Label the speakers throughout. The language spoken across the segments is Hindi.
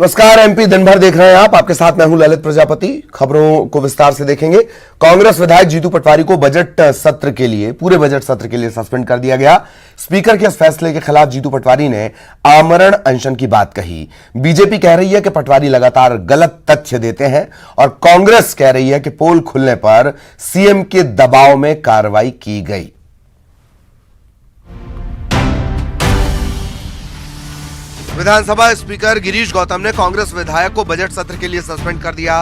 Speaker 1: नमस्कार। एमपी दिन भर देख रहे हैं आप। आपके साथ मैं हूं ललित प्रजापति। खबरों को विस्तार से देखेंगे। कांग्रेस विधायक जीतू पटवारी को पूरे बजट सत्र के लिए सस्पेंड कर दिया गया। स्पीकर के इस फैसले के खिलाफ जीतू पटवारी ने आमरण अनशन की बात कही। बीजेपी कह रही है कि पटवारी लगातार गलत तथ्य देते हैं और कांग्रेस कह रही है कि पोल खुलने पर सीएम के दबाव में कार्रवाई की गई। विधानसभा स्पीकर गिरीश गौतम ने कांग्रेस विधायक को बजट सत्र के लिए सस्पेंड कर दिया।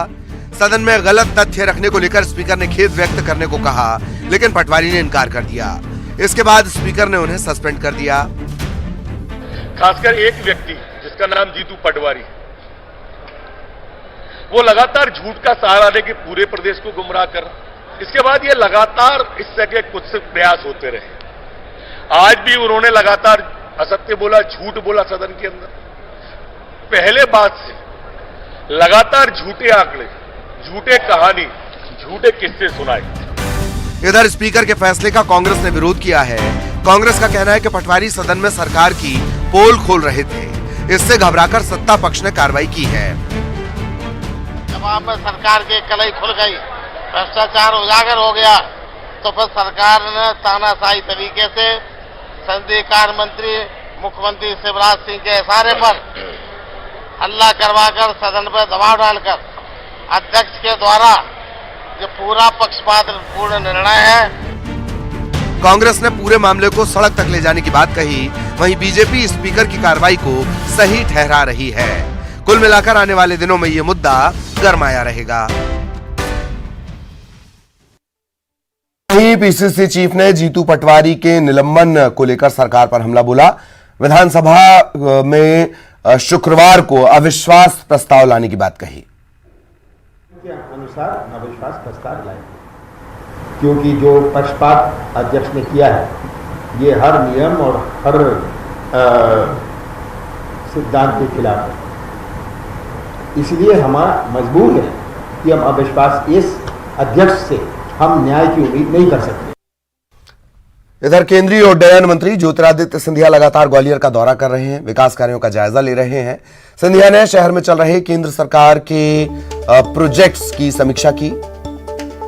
Speaker 1: सदन में गलत तथ्य रखने को लेकर स्पीकर ने खेद व्यक्त करने को कहा, लेकिन पटवारी ने इनकार कर दिया। इसके बाद स्पीकर ने उन्हें सस्पेंड कर दिया।
Speaker 2: खासकर एक व्यक्ति जिसका नाम जीतू पटवारी, वो लगातार झूठ का सहारा लेके पूरे प्रदेश को गुमराह कर, इसके बाद ये लगातार इस तरह के कुछ प्रयास होते रहे। आज भी उन्होंने लगातार असत्य बोला, झूठ बोला सदन के अंदर। पहले बात से लगातार झूठे आंकड़े, झूठे कहानी, झूठे किस्से सुनाए।
Speaker 1: इधर स्पीकर के फैसले का कांग्रेस ने विरोध किया है। कांग्रेस का कहना है कि पटवारी सदन में सरकार की पोल खोल रहे थे, इससे घबराकर सत्ता पक्ष ने कार्रवाई की है।
Speaker 3: जवाब में सरकार की कलई खुल गई, भ्रष्टाचार उजागर हो गया, तो फिर सरकार ने तानाशाही तरीके से संसदीय कार्य मंत्री मुख्यमंत्री शिवराज सिंह के इशारे पर हल्ला करवाकर सदन पर दबाव डालकर अध्यक्ष के द्वारा जो पूरा पक्षपातपूर्ण निर्णय है।
Speaker 1: कांग्रेस ने पूरे मामले को सड़क तक ले जाने की बात कही। वहीं बीजेपी स्पीकर की कार्रवाई को सही ठहरा रही है। कुल मिलाकर आने वाले दिनों में ये मुद्दा गरमाया रहेगा। पीसीसी चीफ ने जीतू पटवारी के निलंबन को लेकर सरकार पर हमला बोला। विधानसभा में शुक्रवार को अविश्वास प्रस्ताव लाने की बात कही।
Speaker 4: के अनुसार अविश्वास प्रस्ताव लाए, क्योंकि जो पक्षपात अध्यक्ष ने किया है ये हर नियम और हर सिद्धांत के खिलाफ है। इसलिए हम मजबूर हैं कि हम अविश्वास इस अध्यक्ष से हम न्याय की उम्मीद नहीं कर सकते।
Speaker 1: इधर केंद्रीय उड्डयन मंत्री ज्योतिरादित्य सिंधिया लगातार ग्वालियर का दौरा कर रहे हैं, विकास कार्यों का जायजा ले रहे हैं। सिंधिया ने शहर में चल रहे केंद्र सरकार के प्रोजेक्ट्स की समीक्षा की,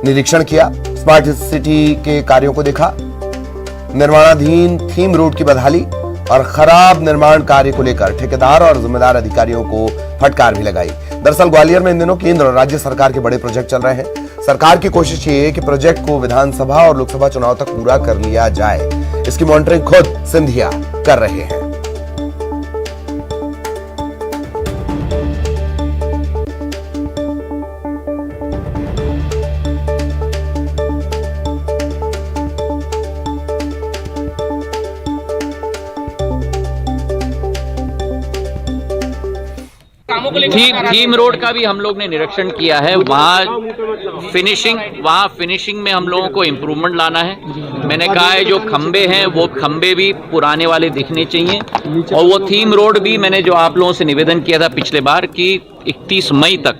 Speaker 1: निरीक्षण किया, स्मार्ट सिटी के कार्यों को देखा, निर्माणाधीन थीम रोड की बदहाली और खराब निर्माण कार्य को लेकर ठेकेदार और जिम्मेदार अधिकारियों को फटकार भी लगाई। दरअसल ग्वालियर में इन दिनों केंद्र और राज्य सरकार के बड़े प्रोजेक्ट चल रहे हैं। सरकार की कोशिश ये है कि प्रोजेक्ट को विधानसभा और लोकसभा चुनाव तक पूरा कर लिया जाए। इसकी मॉनिटरिंग खुद सिंधिया कर रहे हैं।
Speaker 5: थीम रोड का भी हम लोग ने निरीक्षण किया है। वहाँ फिनिशिंग में हम लोगों को इम्प्रूवमेंट लाना है। मैंने कहा है जो खंबे हैं वो खंबे भी पुराने वाले दिखने चाहिए, और वो थीम रोड भी मैंने जो आप लोगों से निवेदन किया था पिछले बार कि 31 मई तक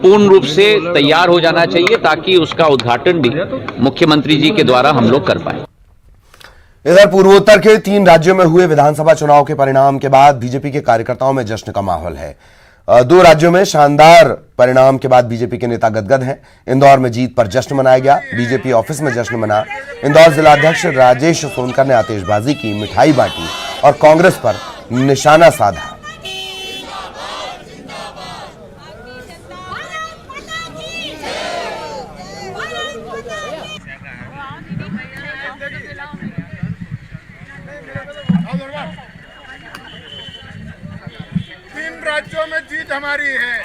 Speaker 5: पूर्ण रूप से तैयार हो जाना चाहिए, ताकि उसका उद्घाटन भी मुख्यमंत्री जी के द्वारा हम लोग कर पाए।
Speaker 1: इधर पूर्वोत्तर के 3 राज्यों में हुए विधानसभा चुनाव के परिणाम के बाद बीजेपी के कार्यकर्ताओं में जश्न का माहौल है। 2 राज्यों में शानदार परिणाम के बाद बीजेपी के नेता गदगद हैं। इंदौर में जीत पर जश्न मनाया गया, बीजेपी ऑफिस में जश्न मना। इंदौर जिलाध्यक्ष राजेश सोनकर ने आतिशबाजी की, मिठाई बांटी और कांग्रेस पर निशाना साधा।
Speaker 2: राज्यों में जीत हमारी है।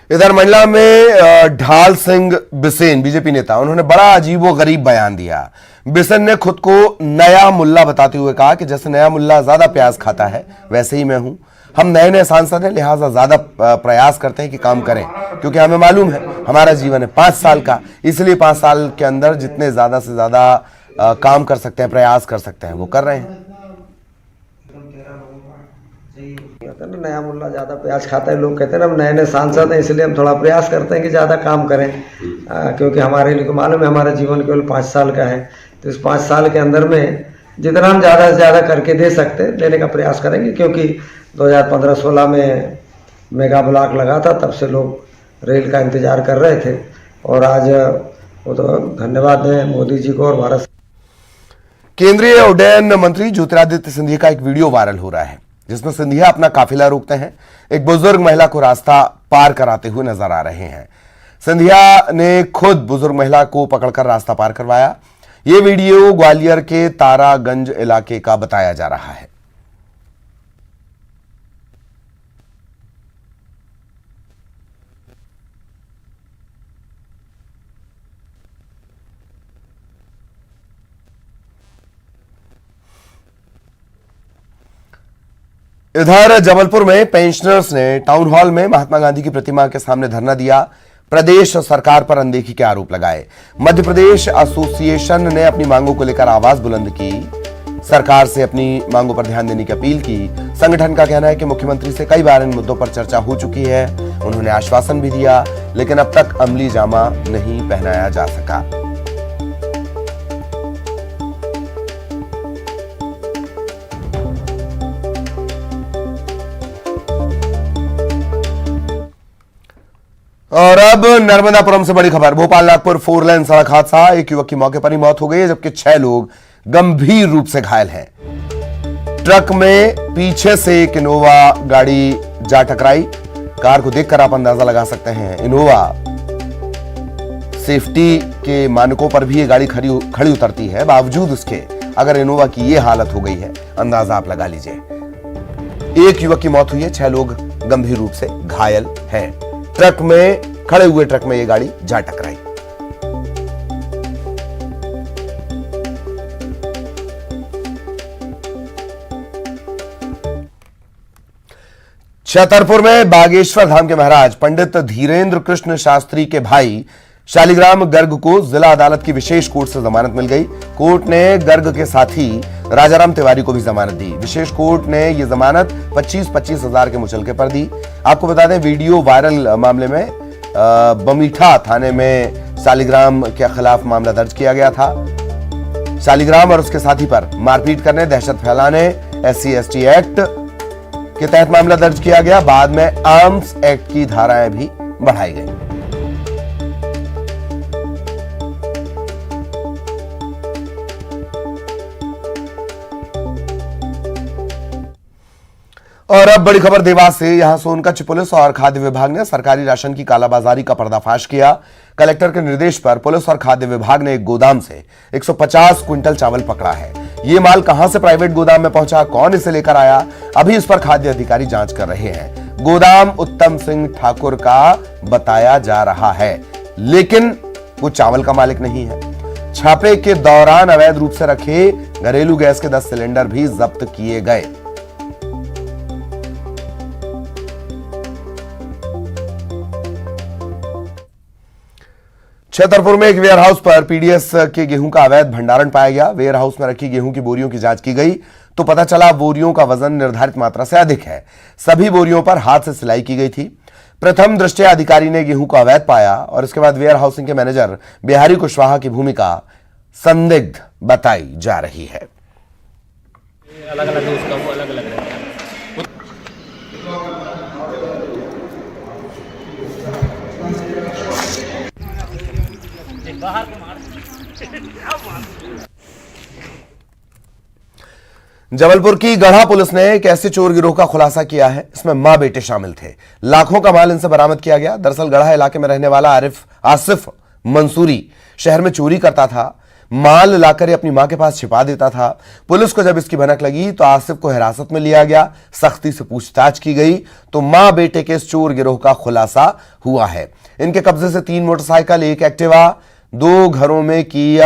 Speaker 1: इधर मंडला में ढाल सिंह बिसेन बीजेपी नेता, उन्होंने बड़ा अजीबोगरीब बयान दिया। बिसेन ने खुद को नया मुल्ला बताते हुए कहा कि जैसे नया मुल्ला ज्यादा प्याज खाता है वैसे ही मैं हूं। हम नए सांसद हैं, लिहाजा ज्यादा प्रयास करते हैं कि काम करें, क्योंकि हमें मालूम है हमारा जीवन है 5 साल का, इसलिए 5 साल के अंदर जितने ज्यादा से ज्यादा काम कर सकते हैं, प्रयास कर सकते हैं, वो कर रहे हैं।
Speaker 6: नया मुल्ला ज्यादा प्रयास खाता है। लोग कहते हैं ना हम नए सांसद हैं, इसलिए हम थोड़ा प्रयास करते हैं कि ज्यादा काम करें, क्योंकि हमारे लिए मालूम है हमारा जीवन केवल 5 साल का है। तो इस 5 साल के अंदर में जितना हम ज़्यादा से ज़्यादा करके दे सकते हैं देने का प्रयास करेंगे, क्योंकि 2015-16 में मेगा ब्लॉक लगा था, तब से लोग रेल का इंतजार कर रहे थे। और आज वो तो धन्यवाद दें मोदी जी को और भारत।
Speaker 1: केंद्रीय उड्डयन मंत्री ज्योतिरादित्य सिंधिया का एक वीडियो वायरल हो रहा है जिसमें सिंधिया अपना काफिला रोकते हैं, एक बुजुर्ग महिला को रास्ता पार कराते हुए नजर आ रहे हैं। सिंधिया ने खुद बुजुर्ग महिला को पकड़कर रास्ता पार करवाया। ये वीडियो ग्वालियर के तारागंज इलाके का बताया जा रहा है। इधर जबलपुर में पेंशनर्स ने टाउन हॉल में महात्मा गांधी की प्रतिमा के सामने धरना दिया, प्रदेश सरकार पर अनदेखी के आरोप लगाए। मध्य प्रदेश एसोसिएशन ने अपनी मांगों को लेकर आवाज बुलंद की, सरकार से अपनी मांगों पर ध्यान देने की अपील की। संगठन का कहना है कि मुख्यमंत्री से कई बार इन मुद्दों पर चर्चा हो चुकी है, उन्होंने आश्वासन भी दिया, लेकिन अब तक अमली जामा नहीं पहनाया जा सका। और अब नर्मदापुरम से बड़ी खबर, भोपाल नागपुर 4 लेन सड़क हादसा, एक युवक की मौके पर ही मौत हो गई है जबकि 6 लोग गंभीर रूप से घायल हैं। ट्रक में पीछे से एक इनोवा गाड़ी जा टकराई। कार को देखकर आप अंदाजा लगा सकते हैं, इनोवा सेफ्टी के मानकों पर भी ये गाड़ी खड़ी उतरती है, बावजूद उसके अगर इनोवा की ये हालत हो गई है, अंदाजा आप लगा लीजिए। एक युवक की मौत हुई है, 6 लोग गंभीर रूप से घायल हैं। ट्रक में खड़े हुए ट्रक में यह गाड़ी जा टकराई। छतरपुर में बागेश्वर धाम के महाराज पंडित धीरेन्द्र कृष्ण शास्त्री के भाई शालिग्राम गर्ग को जिला अदालत की विशेष कोर्ट से जमानत मिल गई। कोर्ट ने गर्ग के साथी राजाराम तिवारी को भी जमानत दी। विशेष कोर्ट ने यह जमानत 25-25 हजार के मुचलके पर दी। आपको बता दें, वीडियो वायरल मामले में बमीठा थाने में शालिग्राम के खिलाफ मामला दर्ज किया गया था। शालिग्राम और उसके साथी पर मारपीट करने, दहशत फैलाने, SC/ST एक्ट के तहत मामला दर्ज किया गया। बाद में आर्म्स एक्ट की धाराएं भी बढ़ाई गई। और अब बड़ी खबर देवास से, यहां सोनकच्छ पुलिस और खाद्य विभाग ने सरकारी राशन की कालाबाजारी का पर्दाफाश किया। कलेक्टर के निर्देश पर पुलिस और खाद्य विभाग ने एक गोदाम से 150 क्विंटल चावल पकड़ा है। ये माल कहां से प्राइवेट गोदाम में पहुंचा, कौन इसे लेकर आया, अभी इस पर खाद्य अधिकारी जांच कर रहे हैं। गोदाम उत्तम सिंह ठाकुर का बताया जा रहा है, लेकिन वो चावल का मालिक नहीं है। छापे के दौरान अवैध रूप से रखे घरेलू गैस के 10 सिलेंडर भी जब्त किए गए। छतरपुर में एक वेयरहाउस पर पीडीएस के गेहूं का अवैध भंडारण पाया गया। वेयरहाउस में रखी गेहूं की बोरियों की जांच की गई तो पता चला बोरियों का वजन निर्धारित मात्रा से अधिक है। सभी बोरियों पर हाथ से सिलाई की गई थी। प्रथम दृष्टया अधिकारी ने गेहूं को अवैध पाया और इसके बाद वेयर हाउसिंग के मैनेजर बिहारी कुशवाहा की भूमिका संदिग्ध बताई जा रही है।
Speaker 7: अलग अलग है उसका, वो अलग अलग रहता है।
Speaker 1: जबलपुर की गढ़ा पुलिस ने एक ऐसे चोर गिरोह का खुलासा किया है, इसमें मां बेटे शामिल थे। लाखों का माल इनसे बरामद किया गया। दरअसल गढ़ा इलाके में रहने वाला आसिफ मंसूरी शहर में चोरी करता था। माल लाकर अपनी मां के पास छिपा देता था। पुलिस को जब इसकी भनक लगी तो आसिफ को हिरासत में लिया गया, सख्ती से पूछताछ की गई तो मां बेटे के इस चोर गिरोह का खुलासा हुआ है। इनके कब्जे से 3 मोटरसाइकिल, 1 एक्टिवा, 2 घरों में की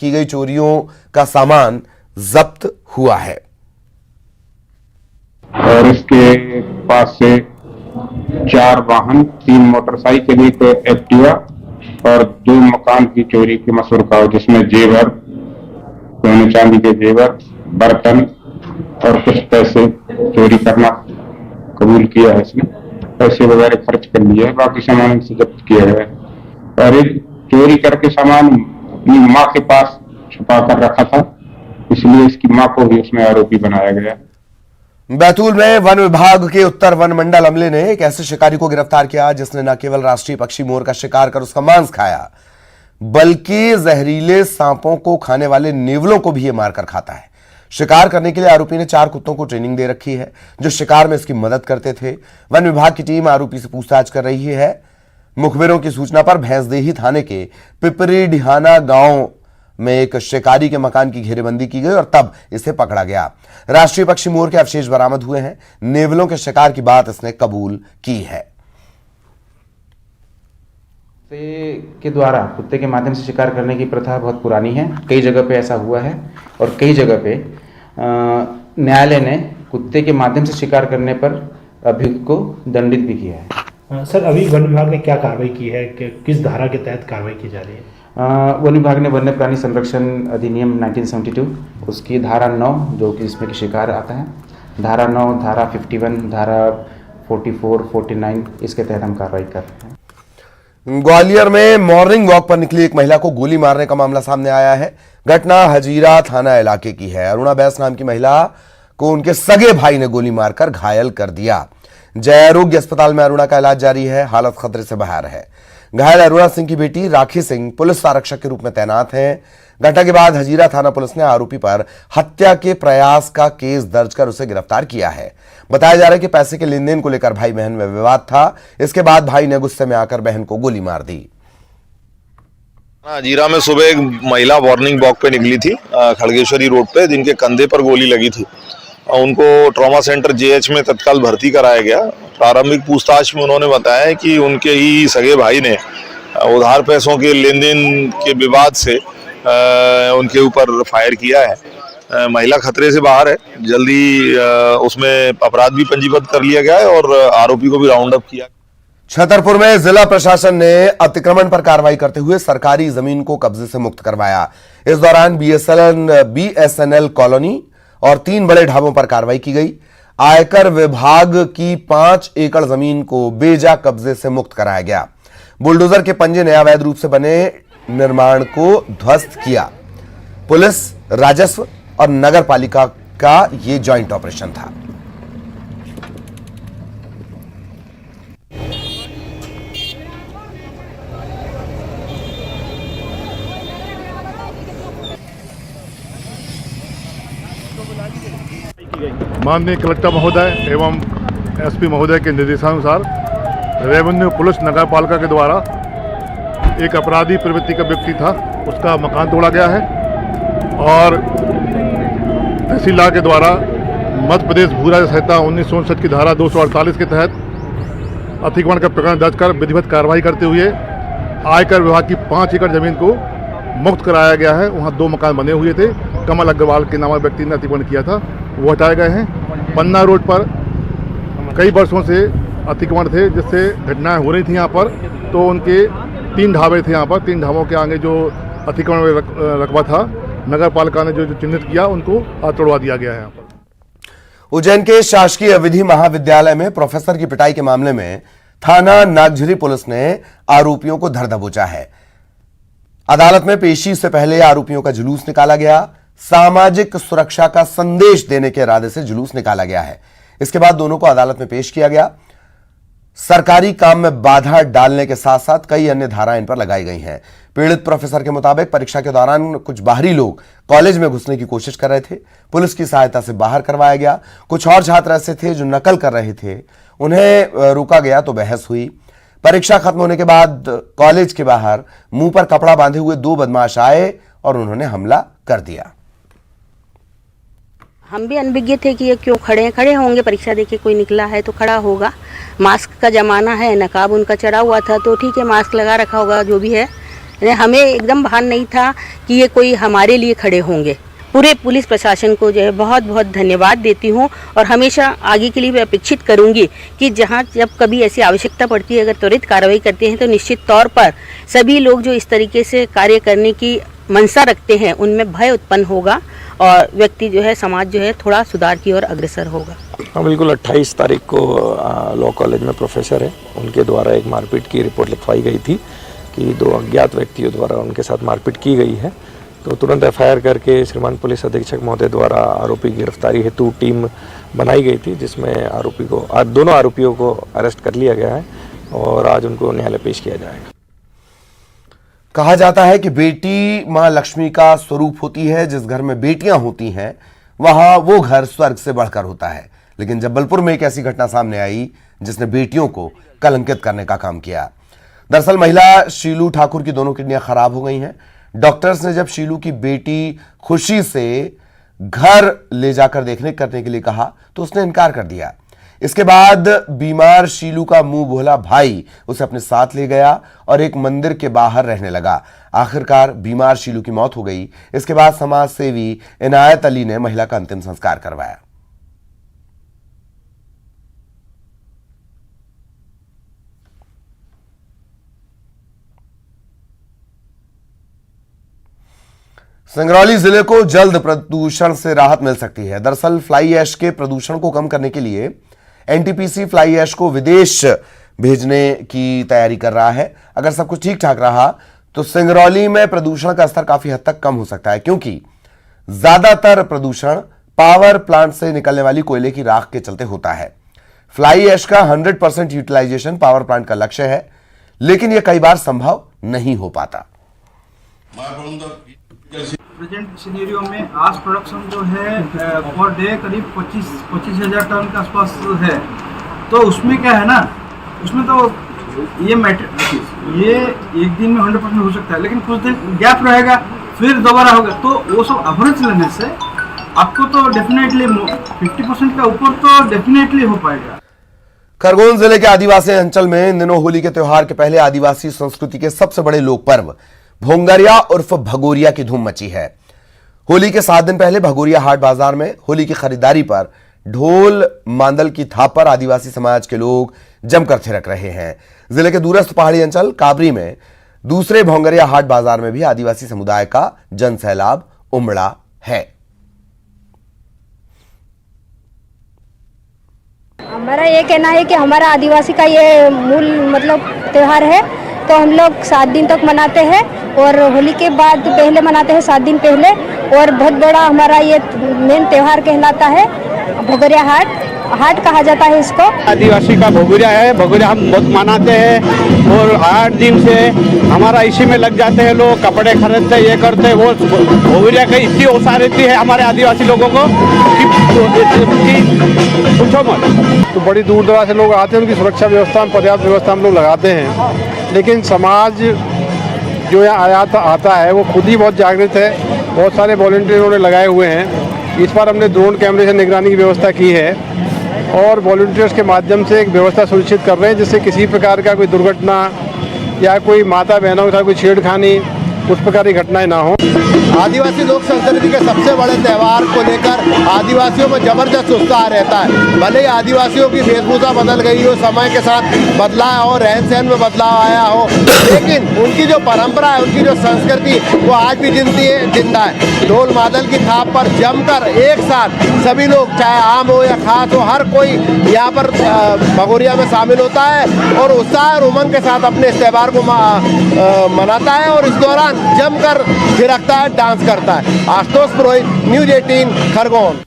Speaker 1: गई चोरियों का सामान जब्त हुआ है।
Speaker 8: और इसके पास से 4 वाहन, 3 मोटरसाइकिल, 1 एक्टिवा और 2 मकान की चोरी की मसूरका, जिसमें जेवर, सोने चांदी के जेवर, बर्तन और कुछ पैसे चोरी करना कबूल किया है। इसने पैसे वगैरह खर्च कर लिए है, बाकी सामान इनसे जब्त किया है। और एक चोरी करके सामान अपनी माँ के पास छुपा कर रखा था इसलिए इसकी मां को भी उसमें आरोपी बनाया गया है।
Speaker 1: बैतूल में वन विभाग के उत्तर वन मंडल अमले ने एक ऐसे शिकारी को गिरफ्तार किया जिसने न केवल राष्ट्रीय पक्षी मोर का शिकार कर उसका मांस खाया, बल्कि जहरीले सांपों को खाने वाले नेवलों को भी ये मारकर खाता है। शिकार करने के लिए आरोपी ने 4 कुत्तों को ट्रेनिंग दे रखी है जो शिकार में इसकी मदद करते थे। वन विभाग की टीम आरोपी से पूछताछ कर रही है। मुखबिरों की सूचना पर भैंसदेही थाने के पिपरी ढिहाना गांव में एक शिकारी के मकान की घेरेबंदी की गई और तब इसे पकड़ा गया। राष्ट्रीय पक्षी मोर के अवशेष बरामद हुए हैं। नेवलों के शिकार की बात इसने कबूल की है।
Speaker 9: के द्वारा कुत्ते के माध्यम से शिकार करने की प्रथा बहुत पुरानी है। कई जगह पे ऐसा हुआ है और कई जगह पे न्यायालय ने कुत्ते के माध्यम से शिकार करने पर अभियुक्त को दंडित भी किया है।
Speaker 10: सर, अभी वन विभाग ने क्या कार्रवाई की है कि किस धारा के तहत कार्रवाई की जा रही है?
Speaker 9: वन विभाग ने वन्य प्राणी संरक्षण अधिनियम 1972 उसकी धारा 9 जो कि इसमें शिकार आता है, धारा 9, धारा 51, धारा 44, 49 इसके तहत हम कार्रवाई कर रहे हैं।
Speaker 1: ग्वालियर में मॉर्निंग वॉक पर निकली एक महिला को गोली मारने का मामला सामने आया है। घटना हजीरा थाना इलाके की है। अरुणा बैस नाम की महिला को उनके सगे भाई ने गोली मारकर घायल कर दिया। जय आरोग्य अस्पताल में अरुणा का इलाज जारी है, हालत खतरे से बाहर है। घायल अरुणा सिंह की बेटी राखी सिंह पुलिस आरक्षक के रूप में तैनात हैं। घटना के बाद हजीरा थाना पुलिस ने आरोपी पर हत्या के प्रयास का केस दर्ज कर उसे गिरफ्तार किया है। बताया जा रहा है कि पैसे के लेन देन को लेकर भाई बहन में विवाद था। इसके बाद भाई ने गुस्से में आकर बहन को गोली मार दी।
Speaker 11: हजीरा में सुबह एक महिला वार्निंग वॉक पे निकली थी खड़गेश्वरी रोड पे, जिनके कंधे पर गोली लगी थी। उनको ट्रॉमा सेंटर जेएच में तत्काल भर्ती कराया गया। प्रारंभिक पूछताछ में उन्होंने बताया कि उनके ही सगे भाई ने उधार पैसों के लेन देन के विवाद से उनके ऊपर फायर किया है। महिला खतरे से बाहर है। जल्दी उसमें अपराध भी पंजीबद्ध कर लिया गया है और आरोपी को भी राउंड अप किया।
Speaker 1: छतरपुर में जिला प्रशासन ने अतिक्रमण पर कार्रवाई करते हुए सरकारी जमीन को कब्जे से मुक्त करवाया। इस दौरान बीएसएनएल कॉलोनी और 3 बड़े ढाबों पर कार्रवाई की गई। आयकर विभाग की 5 एकड़ जमीन को बेजा कब्जे से मुक्त कराया गया। बुलडोजर के पंजे ने अवैध रूप से बने निर्माण को ध्वस्त किया। पुलिस, राजस्व और नगर पालिका का यह जॉइंट ऑपरेशन था।
Speaker 12: माननीय कलेक्टर महोदय एवं एसपी महोदय के निर्देशानुसार रेवेन्यू पुलिस नगर पालिका के द्वारा एक अपराधी प्रवृत्ति का व्यक्ति था, उसका मकान तोड़ा गया है और तहसीलदार के द्वारा मध्य प्रदेश भू राजस्व संहिता 1959 की धारा 248 के तहत अतिक्रमण का प्रकरण दर्ज कर विधिवत कार्रवाई करते हुए आयकर विभाग की 5 एकड़ जमीन को मुक्त कराया गया है। वहाँ 2 मकान बने हुए थे। कमल अग्रवाल के नामक व्यक्ति ने अतिक्रमण किया था, वो हटाए गए हैं। पन्ना रोड पर कई वर्षों से अतिक्रमण थे जिससे घटनाएं हो रही थी यहाँ पर, तो उनके 3 ढाबे थे यहाँ पर। 3 ढाबों के आगे जो अतिक्रमण रकबा था नगर पालिका ने जो चिन्हित किया उनको तोड़वा दिया गया है। यहाँ पर
Speaker 1: उज्जैन के शासकीय विधि महाविद्यालय में प्रोफेसर की पिटाई के मामले में थाना नागझरी पुलिस ने आरोपियों को धर दबोचा है। अदालत में पेशी से पहले आरोपियों का जुलूस निकाला गया। सामाजिक सुरक्षा का संदेश देने के इरादे से जुलूस निकाला गया है। इसके बाद दोनों को अदालत में पेश किया गया। सरकारी काम में बाधा डालने के साथ साथ कई अन्य धाराएं इन पर लगाई गई हैं। पीड़ित प्रोफेसर के मुताबिक परीक्षा के दौरान कुछ बाहरी लोग कॉलेज में घुसने की कोशिश कर रहे थे। पुलिस की सहायता से बाहर करवाया गया। कुछ और छात्र ऐसे थे जो नकल कर रहे थे, उन्हें रोका गया तो बहस हुई। परीक्षा खत्म होने के बाद कॉलेज के बाहर मुंह पर कपड़ा बांधे हुए 2 बदमाश आए और उन्होंने हमला कर दिया।
Speaker 13: हम भी अनभिज्ञ थे कि ये क्यों खड़े होंगे, परीक्षा देके कोई निकला है तो खड़ा होगा। मास्क का जमाना है, नकाब उनका चढ़ा हुआ था तो ठीक है, मास्क लगा रखा होगा जो भी है। हमें एकदम भान नहीं था कि ये कोई हमारे लिए खड़े होंगे। पूरे पुलिस प्रशासन को जो है बहुत बहुत धन्यवाद देती हूँ और हमेशा आगे के लिए मैं अपेक्षित करूँगी कि जहाँ जब कभी ऐसी आवश्यकता पड़ती है, अगर त्वरित कार्रवाई करते हैं तो निश्चित तौर पर सभी लोग जो इस तरीके से कार्य करने की मंशा रखते हैं उनमें भय उत्पन्न होगा और व्यक्ति जो है, समाज जो है थोड़ा सुधार की ओर अग्रसर होगा।
Speaker 14: हाँ बिल्कुल, 28 तारीख को लॉ कॉलेज में प्रोफेसर है, उनके द्वारा एक मारपीट की रिपोर्ट लिखवाई गई थी कि 2 अज्ञात व्यक्तियों द्वारा उनके साथ मारपीट की गई है। तो तो तुरंत एफआईआर करके श्रीमान पुलिस अधीक्षक महोदय द्वारा आरोपी गिरफ्तारी हेतु टीम बनाई गई थी, जिसमें दोनों आरोपियों को अरेस्ट कर लिया गया है और आज उनको न्यायालय पेश किया जाएगा।
Speaker 1: कहा जाता है कि बेटी मां लक्ष्मी का स्वरूप होती है। जिस घर में बेटियां होती हैं वहां वो घर स्वर्ग से बढ़कर होता है। लेकिन जबलपुर में एक ऐसी घटना सामने आई जिसने बेटियों को कलंकित करने का काम किया। दरअसल महिला शीलू ठाकुर की दोनों किडनियां खराब हो गई हैं। डॉक्टर्स ने जब शीलू की बेटी खुशी से घर ले जाकर देखने करने के लिए कहा तो उसने इनकार कर दिया। इसके बाद बीमार शीलू का मुंह भोला भाई उसे अपने साथ ले गया और एक मंदिर के बाहर रहने लगा। आखिरकार बीमार शीलू की मौत हो गई। इसके बाद समाज सेवी इनायत अली ने महिला का अंतिम संस्कार करवाया। सिंगरौली जिले को जल्द प्रदूषण से राहत मिल सकती है। दरअसल फ्लाई ऐश के प्रदूषण को कम करने के लिए एनटीपीसी फ्लाई ऐश को विदेश भेजने की तैयारी कर रहा है। अगर सब कुछ ठीक ठाक रहा तो सिंगरौली में प्रदूषण का स्तर काफी हद तक कम हो सकता है, क्योंकि ज्यादातर प्रदूषण पावर प्लांट से निकलने वाली कोयले की राख के चलते होता है। फ्लाई ऐश का 100% यूटिलाइजेशन पावर प्लांट का लक्ष्य है, लेकिन यह कई बार संभव नहीं हो पाता।
Speaker 15: प्रेजेंट सिनेरियो में आज प्रोडक्शन जो है पर डे करीब 25,000 टन के आसपास है। तो उसमें क्या है ना, उसमें तो ये एक दिन में 100% हो सकता है, लेकिन कुछ दिन गैप रहेगा फिर दोबारा होगा। तो वो सब एवरेज लेने से आपको तो डेफिनेटली 50% का ऊपर तो डेफिनेटली हो पाएगा।
Speaker 1: खरगोन जिले के आदिवासी अंचल में इन दिनों होली के त्योहार के पहले आदिवासी संस्कृति के सबसे बड़े लोक पर्व भोंगरिया उर्फ भगोरिया की धूम मची है। होली के 7 दिन पहले भगोरिया हाट बाजार में होली की खरीदारी पर ढोल मांदल की थाप पर आदिवासी समाज के लोग जमकर थिरक रहे हैं। जिले के दूरस्थ पहाड़ी अंचल काबरी में दूसरे भोंगरिया हाट बाजार में भी आदिवासी समुदाय का जन सैलाब उमड़ा है।
Speaker 16: हमारा ये कहना है कि हमारा आदिवासी का ये मूल त्योहार है, तो हम लोग 7 दिन तक मनाते हैं और होली के बाद पहले मनाते हैं 7 दिन पहले। और बहुत बड़ा हमारा ये मेन त्योहार कहलाता है भगोरिया हाट कहा जाता है इसको।
Speaker 17: आदिवासी का भगोरिया है, भगोरिया हम बहुत मनाते हैं और 8 दिन से हमारा इसी में लग जाते हैं लोग, कपड़े खरीदते ये करते। वो भगोरिया की इतनी उत्साह रहती है हमारे आदिवासी लोगों को कि पूछो मत।
Speaker 12: तो बड़ी दूर दराज से लोग आते हैं, उनकी सुरक्षा व्यवस्था में पर्याप्त व्यवस्था हम लोग लगाते हैं। लेकिन समाज जो यहाँ आता है वो खुद ही बहुत जागृत है। बहुत सारे वॉलंटियर उन्होंने लगाए हुए हैं। इस बार हमने ड्रोन कैमरे से निगरानी की व्यवस्था की है और वॉलंटियर्स के माध्यम से एक व्यवस्था सुनिश्चित कर रहे हैं जिससे किसी प्रकार का कोई दुर्घटना या कोई माता बहनों के साथ कोई छेड़खानी उस प्रकार की घटनाएं ना हो।
Speaker 4: आदिवासी लोक संस्कृति के सबसे बड़े त्यौहार को लेकर आदिवासियों में जबरदस्त उत्साह रहता है। भले ही आदिवासियों की वेशभूषा बदल गई हो, समय के साथ बदलाव हो, रहन सहन में बदलाव आया हो, लेकिन उनकी जो परंपरा है, उनकी जो संस्कृति वो आज भी जिंदा है। ढोल मादल की थाप पर जमकर एक साथ सभी लोग, चाहे आम हो या खास हो, हर कोई यहाँ पर भगोरिया में शामिल होता है और उत्साह और उमंग के साथ अपने इस त्यौहार को मनाता है और इस दौरान जमकर थिरकता है, डांस करता है। आशुतोष पुरोहित, न्यूज 18 खरगोन।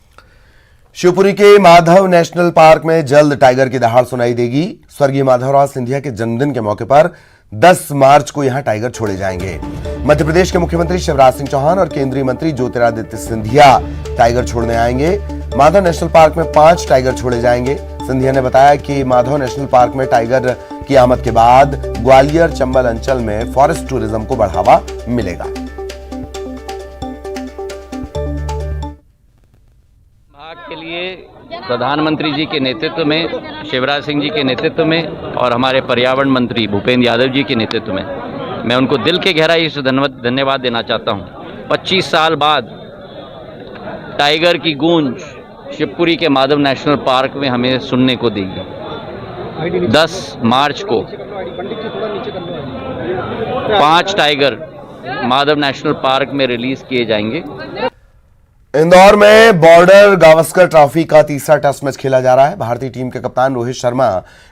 Speaker 1: शिवपुरी के माधव नेशनल पार्क में जल्द टाइगर की दहाड़ सुनाई देगी। स्वर्गीय माधवराव सिंधिया के जन्मदिन के मौके पर 10 मार्च को यहां टाइगर छोड़े जाएंगे। मध्य प्रदेश के मुख्यमंत्री शिवराज सिंह चौहान और केंद्रीय मंत्री ज्योतिरादित्य सिंधिया टाइगर छोड़ने आएंगे। माधव नेशनल पार्क में 5 टाइगर छोड़े जाएंगे। सिंधिया ने बताया कि माधव नेशनल पार्क में टाइगर की आमद के बाद ग्वालियर चंबल अंचल में फॉरेस्ट टूरिज्म को बढ़ावा मिलेगा।
Speaker 5: के लिए प्रधानमंत्री जी के नेतृत्व में, शिवराज सिंह जी के नेतृत्व में और हमारे पर्यावरण मंत्री भूपेंद्र यादव जी के नेतृत्व में मैं उनको दिल के गहराई से धन्यवाद देना चाहता हूं। 25 साल बाद टाइगर की गूंज शिवपुरी के माधव नेशनल पार्क में हमें सुनने को देगी। 10 मार्च को 5 टाइगर माधव नेशनल पार्क में रिलीज किए जाएंगे।
Speaker 1: इंदौर में बॉर्डर गावस्कर ट्रॉफी का तीसरा टेस्ट मैच खेला जा रहा है। भारतीय टीम के कप्तान रोहित शर्मा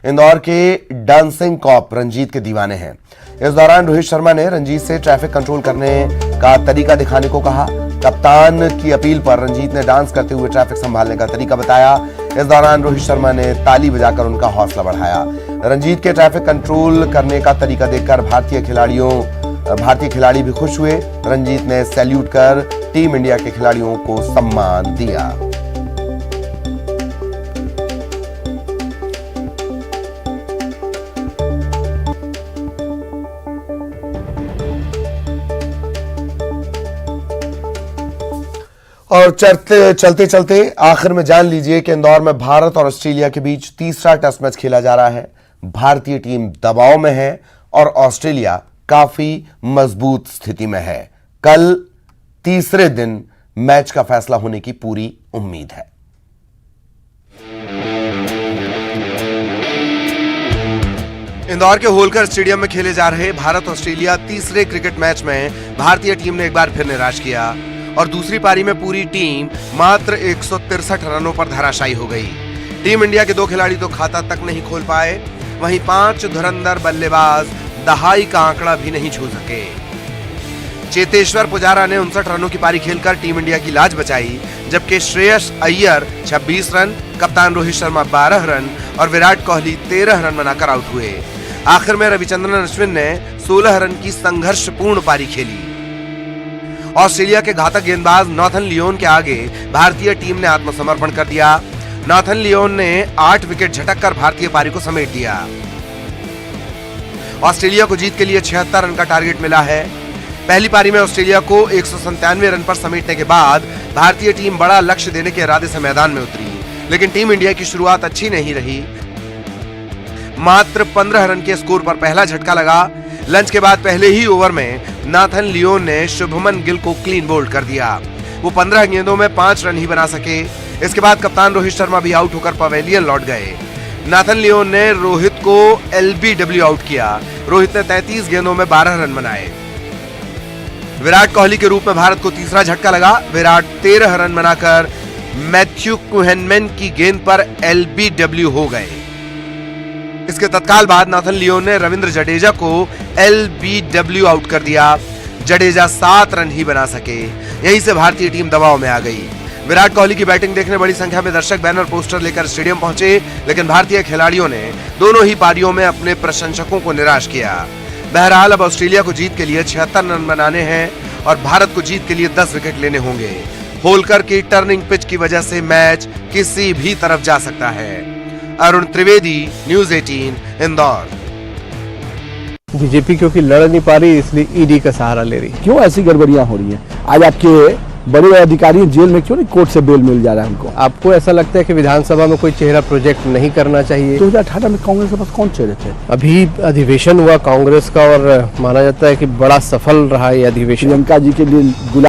Speaker 1: इंदौर के डांसिंग कॉप रंजीत के दीवाने हैं। इस दौरान रोहित शर्मा ने रंजीत से ट्रैफिक कंट्रोल करने का तरीका दिखाने को कहा। कप्तान की अपील पर रंजीत ने डांस करते हुए ट्रैफिक संभालने का तरीका बताया। इस दौरान रोहित शर्मा ने ताली बजाकर उनका हौसला बढ़ाया। रंजीत के ट्रैफिक कंट्रोल करने का तरीका देखकर भारतीय खिलाड़ी भी खुश हुए। रंजीत ने सैल्यूट कर टीम इंडिया के खिलाड़ियों को सम्मान दिया। और चलते चलते आखिर में जान लीजिए कि इंदौर में भारत और ऑस्ट्रेलिया के बीच तीसरा टेस्ट मैच खेला जा रहा है। भारतीय टीम दबाव में है और ऑस्ट्रेलिया काफी मजबूत स्थिति में है। कल तीसरे दिन मैच का फैसला होने की पूरी उम्मीद है। इंदौर के होलकर स्टेडियम में खेले जा रहे भारत ऑस्ट्रेलिया तीसरे क्रिकेट मैच में भारतीय टीम ने एक बार फिर निराश किया और दूसरी पारी में पूरी टीम मात्र 163 रनों पर धराशायी हो गई। टीम इंडिया के 2 खिलाड़ी तो खाता तक नहीं खोल पाए, वहीं 5 धुरंधर बल्लेबाज दहाई का आंकड़ा भी नहीं छू सके। चेतेश्वर पुजारा ने 59 रनों की पारी खेलकर टीम इंडिया की लाज बचाई, जबकि श्रेयस अय्यर 26 रन, कप्तान रोहित शर्मा 12 रन और विराट कोहली 13 रन बनाकर आउट हुए। आखिर में रविचंद्रन अश्विन ने 16 रन की संघर्षपूर्ण पारी खेली। ऑस्ट्रेलिया के घातक गेंदबाज नॉथन लियोन के आगे भारतीय टीम ने आत्मसमर्पण कर दिया। नॉथन लियोन ने 8 विकेट झटककर भारतीय पारी को समेट दिया। ऑस्ट्रेलिया को जीत के लिए 76 रन का टारगेट मिला है। पहली पारी में ऑस्ट्रेलिया को 197 रन पर समेटने के बाद भारतीय टीम बड़ा लक्ष्य देने के इरादे से मैदान में उतरी, लेकिन टीम इंडिया की शुरुआत अच्छी नहीं रही। मात्र 15 रन के स्कोर पर पहला झटका लगा। लंच के बाद पहले ही ओवर में नाथन लियोन ने शुभमन गिल को क्लीन बोल्ड कर दिया। वो 15 गेंदों में 5 रन ही बना सके। इसके बाद कप्तान रोहित शर्मा भी आउट होकर पवेलियन लौट गए। नाथन लियोन ने रोहित को LBW आउट किया। रोहित ने 33 गेंदों में 12 रन बनाए। विराट कोहली के रूप में भारत को तीसरा झटका लगा। विराट 13 रन बनाकर मैथ्यू कुहनमैन की गेंद पर LBW हो गए। इसके तत्काल बाद नाथन लियोन ने रविंद्र जडेजा को LBW आउट कर दिया। जडेजा 7 रन ही बना सके। यहीं से भारतीय टीम दबाव में आ गई। विराट कोहली की बैटिंग देखने बड़ी संख्या में दर्शक बैनर पोस्टर लेकर स्टेडियम पहुंचे, लेकिन भारतीय खिलाड़ियों ने दोनों ही पारियों में अपने प्रशंसकों को निराश किया। बहरहाल अब ऑस्ट्रेलिया को जीत के लिए 76 रन बनाने हैं और भारत को जीत के लिए 10 विकेट लेने होंगे। होलकर की टर्निंग पिच की वजह से मैच किसी भी तरफ जा सकता है। अरुण त्रिवेदी, न्यूज़ 18, इंदौर।
Speaker 18: बीजेपी क्योंकि लड़ नहीं पा रही, इसलिए ईडी का सहारा ले रही।
Speaker 19: क्यों ऐसी गड़बड़ियां हो रही हैं? आज आपके बड़े अधिकारी जेल में क्यों नहीं कोर्ट से बेल मिल जा रहा है उनको?
Speaker 18: आपको ऐसा लगता है कि विधानसभा में कोई चेहरा प्रोजेक्ट नहीं करना चाहिए?
Speaker 19: 2018 में कांग्रेस के पास कौन चेहरे थे?
Speaker 18: अभी अधिवेशन हुआ कांग्रेस का और माना जाता है कि बड़ा सफल रहा ये अधिवेशन।
Speaker 19: प्रियंका जी के लिए